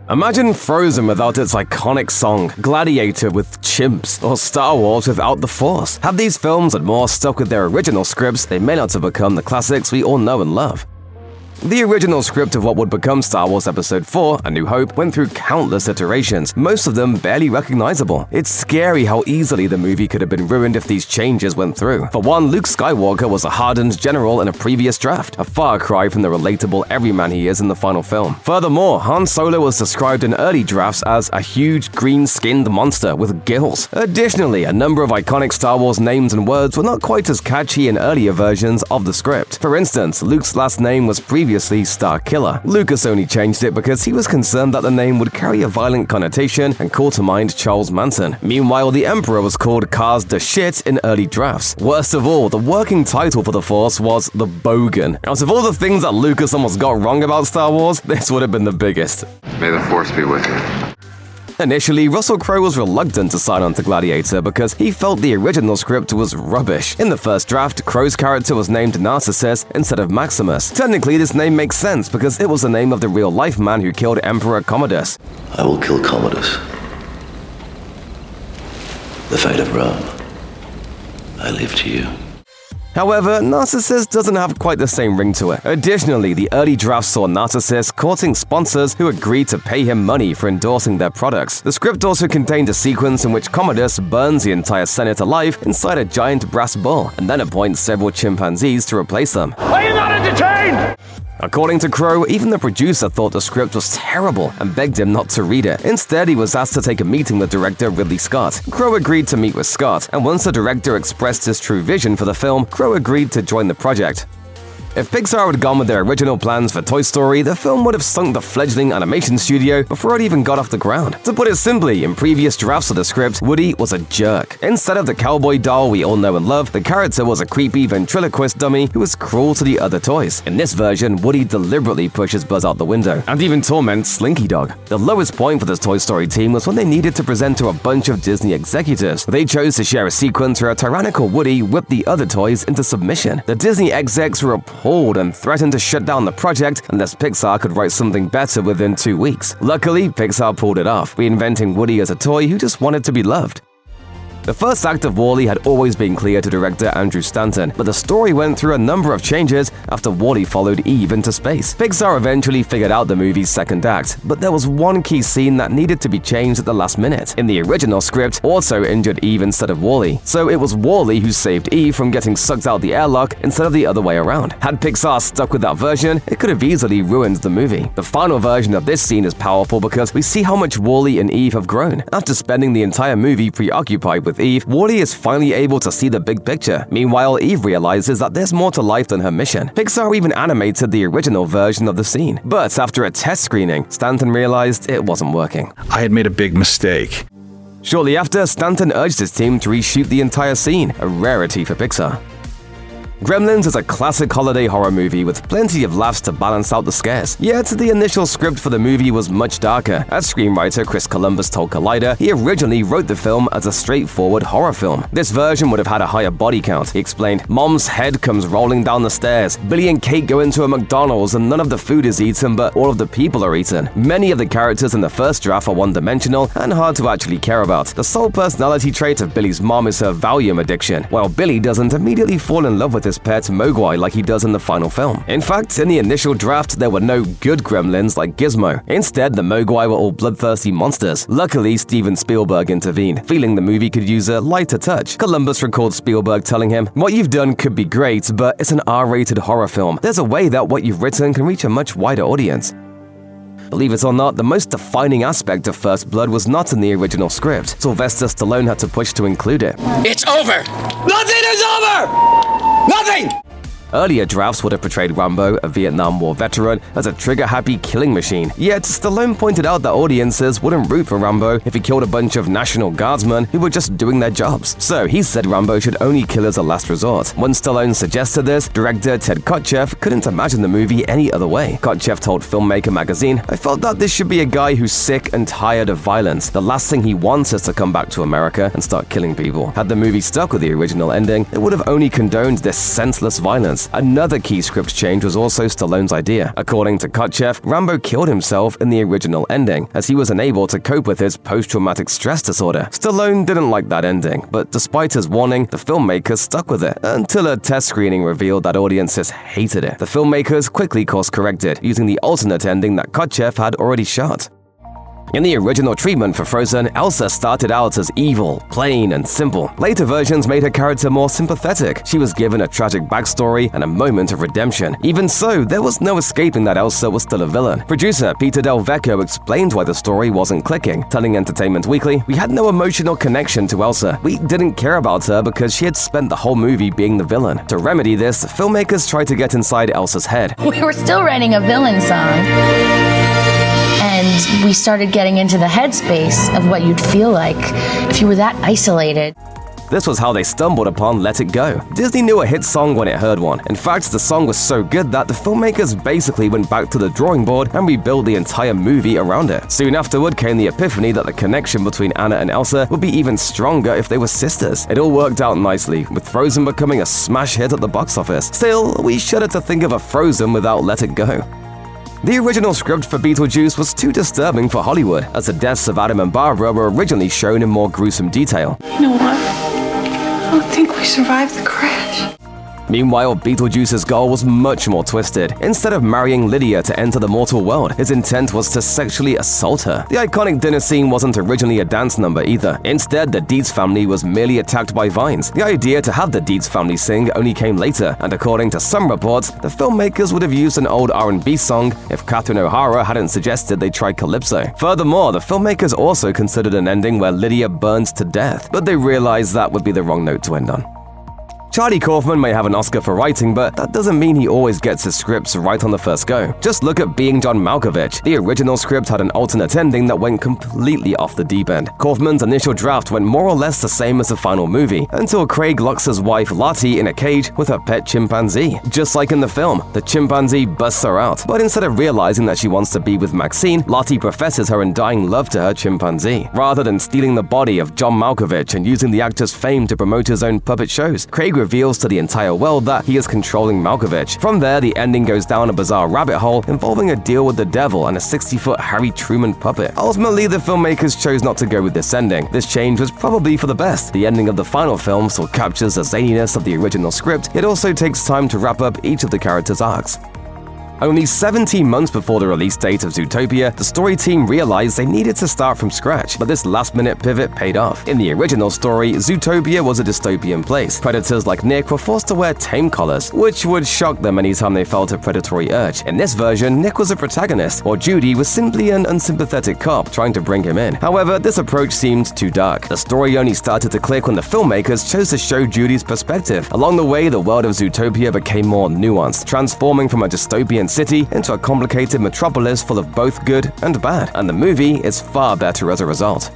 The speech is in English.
Imagine Frozen without its iconic song, Gladiator with chimps, or Star Wars without the Force. Had these films had more stuck with their original scripts, they may not have become the classics we all know and love. The original script of what would become Star Wars Episode 4, A New Hope, went through countless iterations, most of them barely recognizable. It's scary how easily the movie could have been ruined if these changes went through. For one, Luke Skywalker was a hardened general in a previous draft, a far cry from the relatable everyman he is in the final film. Furthermore, Han Solo was described in early drafts as a huge green-skinned monster with gills. Additionally, a number of iconic Star Wars names and words were not quite as catchy in earlier versions of the script. For instance, Luke's last name was previously Star Killer. Lucas only changed it because he was concerned that the name would carry a violent connotation and call to mind Charles Manson. Meanwhile, the Emperor was called Kaz the Shit in early drafts. Worst of all, the working title for the Force was the Bogan. Out of all the things that Lucas almost got wrong about Star Wars, this would have been the biggest. May the Force be with you. Initially, Russell Crowe was reluctant to sign on to Gladiator because he felt the original script was rubbish. In the first draft, Crowe's character was named Narcissus instead of Maximus. Technically, this name makes sense because it was the name of the real-life man who killed Emperor Commodus. I will kill Commodus. The fate of Rome. I leave to you. However, Narcissus doesn't have quite the same ring to it. Additionally, the early drafts saw Narcissus courting sponsors who agreed to pay him money for endorsing their products. The script also contained a sequence in which Commodus burns the entire Senate alive inside a giant brass bull, and then appoints several chimpanzees to replace them. Are you not entertained? According to Crowe, even the producer thought the script was terrible and begged him not to read it. Instead, he was asked to take a meeting with director Ridley Scott. Crowe agreed to meet with Scott, and once the director expressed his true vision for the film, Crowe agreed to join the project. If Pixar had gone with their original plans for Toy Story, the film would have sunk the fledgling animation studio before it even got off the ground. To put it simply, in previous drafts of the script, Woody was a jerk. Instead of the cowboy doll we all know and love, the character was a creepy ventriloquist dummy who was cruel to the other toys. In this version, Woody deliberately pushes Buzz out the window, and even torments Slinky Dog. The lowest point for this Toy Story team was when they needed to present to a bunch of Disney executives. They chose to share a sequence where a tyrannical Woody whipped the other toys into submission. The Disney execs were appalled and threatened to shut down the project unless Pixar could write something better within 2 weeks. Luckily, Pixar pulled it off, reinventing Woody as a toy who just wanted to be loved. The first act of WALL-E had always been clear to director Andrew Stanton, but the story went through a number of changes after WALL-E followed Eve into space. Pixar eventually figured out the movie's second act, but there was one key scene that needed to be changed at the last minute. In the original script, Otto injured Eve instead of WALL-E, so it was WALL-E who saved Eve from getting sucked out the airlock instead of the other way around. Had Pixar stuck with that version, it could have easily ruined the movie. The final version of this scene is powerful because we see how much WALL-E and Eve have grown. After spending the entire movie preoccupied with Eve, WALL-E is finally able to see the big picture. Meanwhile, Eve realizes that there's more to life than her mission. Pixar even animated the original version of the scene. But after a test screening, Stanton realized it wasn't working. I had made a big mistake. Shortly after, Stanton urged his team to reshoot the entire scene, a rarity for Pixar. Gremlins is a classic holiday horror movie with plenty of laughs to balance out the scares. Yet, the initial script for the movie was much darker. As screenwriter Chris Columbus told Collider, he originally wrote the film as a straightforward horror film. This version would have had a higher body count. He explained, "Mom's head comes rolling down the stairs. Billy and Kate go into a McDonald's and none of the food is eaten, but all of the people are eaten. Many of the characters in the first draft are one-dimensional and hard to actually care about. The sole personality trait of Billy's mom is her Valium addiction, while Billy doesn't immediately fall in love with his pet Mogwai like he does in the final film. In fact, in the initial draft, there were no good gremlins like Gizmo. Instead, the Mogwai were all bloodthirsty monsters. Luckily, Steven Spielberg intervened, feeling the movie could use a lighter touch. Columbus recalled Spielberg telling him, "What you've done could be great, but it's an R-rated horror film. There's a way that what you've written can reach a much wider audience." Believe it or not, the most defining aspect of First Blood was not in the original script. Sylvester Stallone had to push to include it. It's over! Nothing is over! Nothing! Earlier drafts would have portrayed Rambo, a Vietnam War veteran, as a trigger-happy killing machine. Yet, Stallone pointed out that audiences wouldn't root for Rambo if he killed a bunch of National Guardsmen who were just doing their jobs. So he said Rambo should only kill as a last resort. When Stallone suggested this, director Ted Kotcheff couldn't imagine the movie any other way. Kotcheff told Filmmaker magazine, "I felt that this should be a guy who's sick and tired of violence. The last thing he wants is to come back to America and start killing people." Had the movie stuck with the original ending, it would have only condoned this senseless violence. violence. Another key script change was also Stallone's idea. According to Kutchev, Rambo killed himself in the original ending, as he was unable to cope with his post-traumatic stress disorder. Stallone didn't like that ending, but despite his warning, the filmmakers stuck with it, until a test screening revealed that audiences hated it. The filmmakers quickly course-corrected, using the alternate ending that Kutchev had already shot. In the original treatment for Frozen, Elsa started out as evil, plain, and simple. Later versions made her character more sympathetic. She was given a tragic backstory and a moment of redemption. Even so, there was no escaping that Elsa was still a villain. Producer Peter Del Vecchio explained why the story wasn't clicking, telling Entertainment Weekly, "We had no emotional connection to Elsa. We didn't care about her because she had spent the whole movie being the villain." To remedy this, the filmmakers tried to get inside Elsa's head. We were still writing a villain song. And we started getting into the headspace of what you'd feel like if you were that isolated. This was how they stumbled upon Let It Go. Disney knew a hit song when it heard one. In fact, the song was so good that the filmmakers basically went back to the drawing board and rebuilt the entire movie around it. Soon afterward came the epiphany that the connection between Anna and Elsa would be even stronger if they were sisters. It all worked out nicely, with Frozen becoming a smash hit at the box office. Still, we shudder to think of a Frozen without Let It Go. The original script for Beetlejuice was too disturbing for Hollywood, as the deaths of Adam and Barbara were originally shown in more gruesome detail. You know what? I don't think we survived the crash. Meanwhile, Beetlejuice's goal was much more twisted. Instead of marrying Lydia to enter the mortal world, his intent was to sexually assault her. The iconic dinner scene wasn't originally a dance number either. Instead, the Dietz family was merely attacked by vines. The idea to have the Dietz family sing only came later, and according to some reports, the filmmakers would have used an old R&B song if Catherine O'Hara hadn't suggested they try calypso. Furthermore, the filmmakers also considered an ending where Lydia burns to death, but they realized that would be the wrong note to end on. Charlie Kaufman may have an Oscar for writing, but that doesn't mean he always gets his scripts right on the first go. Just look at Being John Malkovich. The original script had an alternate ending that went completely off the deep end. Kaufman's initial draft went more or less the same as the final movie, until Craig locks his wife Lottie in a cage with her pet chimpanzee. Just like in the film, the chimpanzee busts her out, but instead of realizing that she wants to be with Maxine, Lottie professes her undying love to her chimpanzee. Rather than stealing the body of John Malkovich and using the actor's fame to promote his own puppet shows, Craig reveals to the entire world that he is controlling Malkovich. From there, the ending goes down a bizarre rabbit hole involving a deal with the devil and a 60-foot Harry Truman puppet. Ultimately, the filmmakers chose not to go with this ending. This change was probably for the best. The ending of the final film still captures the zaniness of the original script. It also takes time to wrap up each of the characters' arcs. Only 17 months before the release date of Zootopia, the story team realized they needed to start from scratch, but this last-minute pivot paid off. In the original story, Zootopia was a dystopian place. Predators like Nick were forced to wear tame collars, which would shock them anytime they felt a predatory urge. In this version, Nick was a protagonist, while Judy was simply an unsympathetic cop trying to bring him in. However, this approach seemed too dark. The story only started to click when the filmmakers chose to show Judy's perspective. Along the way, the world of Zootopia became more nuanced, transforming from a dystopian city into a complicated metropolis full of both good and bad, and the movie is far better as a result.